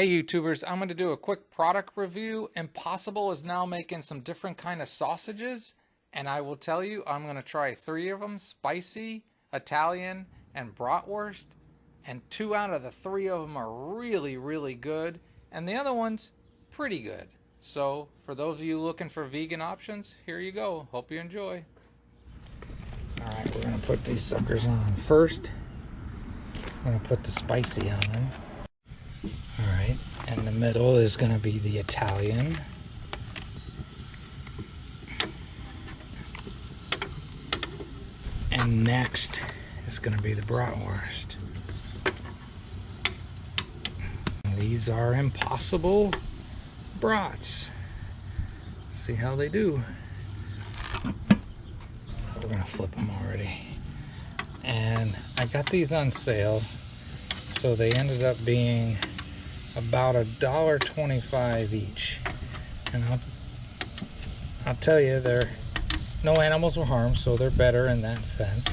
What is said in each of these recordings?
Hey YouTubers, I'm going to do a quick product review. Impossible is now making some different kind of sausages, and I will tell you I'm going to try 3 of them: spicy, Italian, and bratwurst. And 2 out of the 3 of them are really good, and the other one's pretty good. So for those of you looking for vegan options, here you go. Hope you enjoy. Alright, we're going to put these suckers on first. I'm going to put the spicy on. Alright, in the middle is going to be the Italian. And next is going to be the bratwurst. These are Impossible Brats. See how they do. We're going to flip them already. And I got these on sale, so they ended up being about $1.25 each. And I'll tell you, no animals were harmed, so they're better in that sense.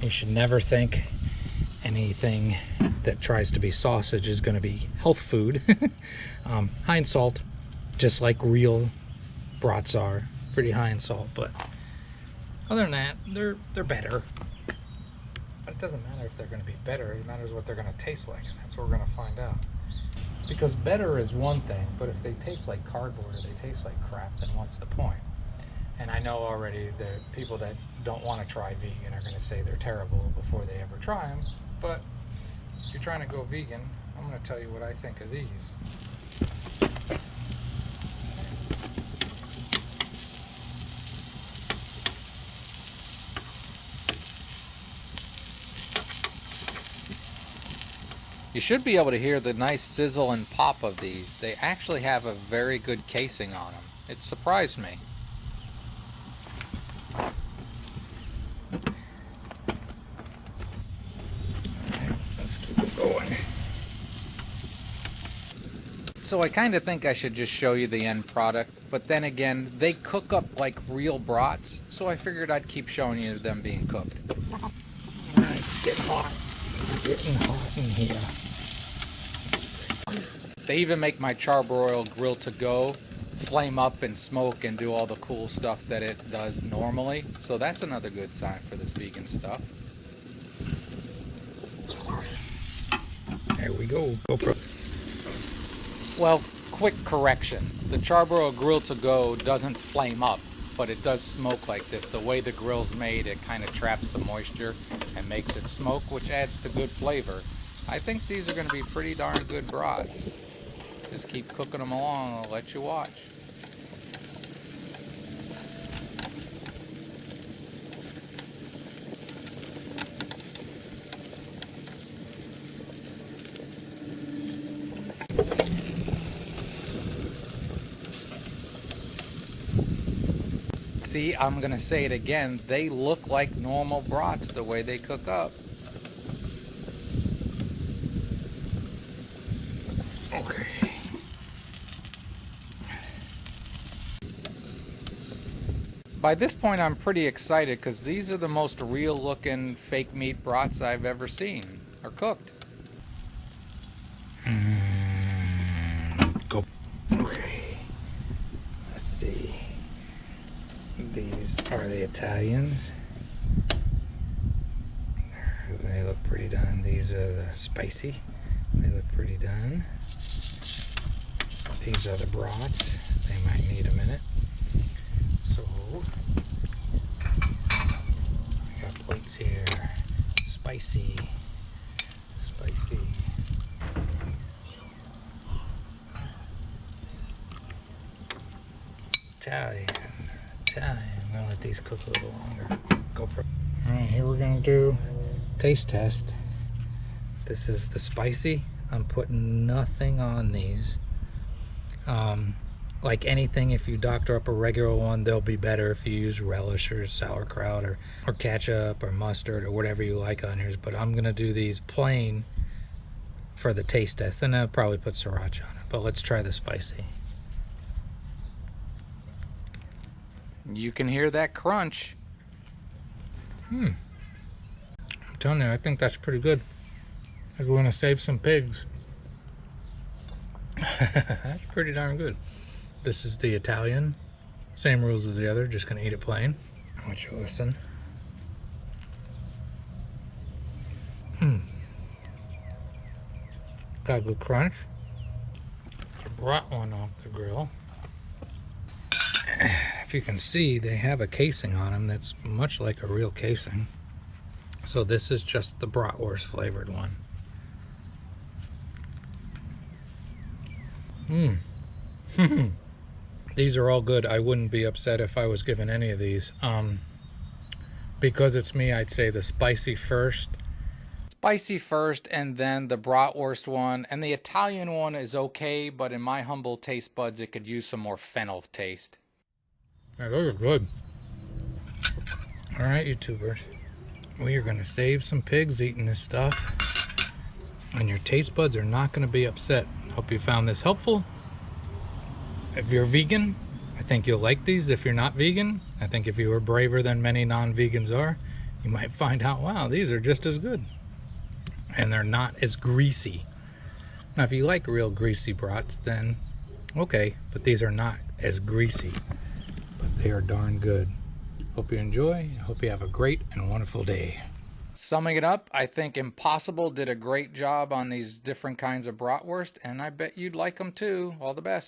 You should never think anything that tries to be sausage is going to be health food. High in salt, just like real brats are, pretty high in salt. But other than that, they're better. But it doesn't matter if they're going to be better. It matters what they're going to taste like, and that's what we're going to find out. Because better is one thing, but if they taste like cardboard or they taste like crap, then what's the point? And I know already the people that don't want to try vegan are going to say they're terrible before they ever try them. But if you're trying to go vegan, I'm going to tell you what I think of these. You should be able to hear the nice sizzle and pop of these. They actually have a very good casing on them. It surprised me. Let's keep it going. So I kind of think I should just show you the end product, but then again, they cook up like real brats, so I figured I'd keep showing you them being cooked. Alright, it's getting hot. It's getting hot in here. They even make my charbroiled grill to go flame up and smoke and do all the cool stuff that it does normally. So that's another good sign for this vegan stuff. There we go. GoPro. Well, quick correction. The charbroiled grill to go doesn't flame up, but it does smoke like this. The way the grill's made, it kind of traps the moisture and makes it smoke, which adds to good flavor. I think these are going to be pretty darn good brats. Just keep cooking them along and I'll let you watch. See, I'm going to say it again. They look like normal brats the way they cook up. Okay. By this point, I'm pretty excited because these are the most real looking fake meat brats I've ever seen or cooked. Go. Okay. Let's see. These are the Italians. They look pretty done. These are the spicy. They look pretty done. These are the brats. They might need a minute. So, I got plates here. Spicy. Spicy. Italian. Italian. I'm going to let these cook a little longer. GoPro. Alright, here we're going to do taste test. This is the spicy. I'm putting nothing on these. Like anything, if you doctor up a regular one, they'll be better if you use relish or sauerkraut or ketchup or mustard or whatever you like on yours. But I'm gonna do these plain for the taste test. Then I'll probably put sriracha on it. But let's try the spicy. You can hear that crunch. I'm telling you, I think that's pretty good. We're going to save some pigs. That's pretty darn good. This is the Italian. Same rules as the other, just going to eat it plain. I want you to listen. Got a good crunch. The Brat one off the grill. If you can see, they have a casing on them that's much like a real casing. So this is just the bratwurst flavored one. These are all good. I wouldn't be upset if I was given any of these. Because it's me, I'd say the spicy first. Spicy first, and then the bratwurst one. And the Italian one is okay, but in my humble taste buds, it could use some more fennel taste. Yeah, those are good. All right, YouTubers. We are going to save some pigs eating this stuff. And your taste buds are not going to be upset. Hope you found this helpful. If you're vegan, I think you'll like these. If you're not vegan, I think if you were braver than many non-vegans are, you might find out, wow, these are just as good. And they're not as greasy. Now, if you like real greasy brats, then okay, but these are not as greasy. But they are darn good. Hope you enjoy. Hope you have a great and wonderful day. Summing it up, I think Impossible did a great job on these different kinds of bratwurst, and I bet you'd like them too. All the best.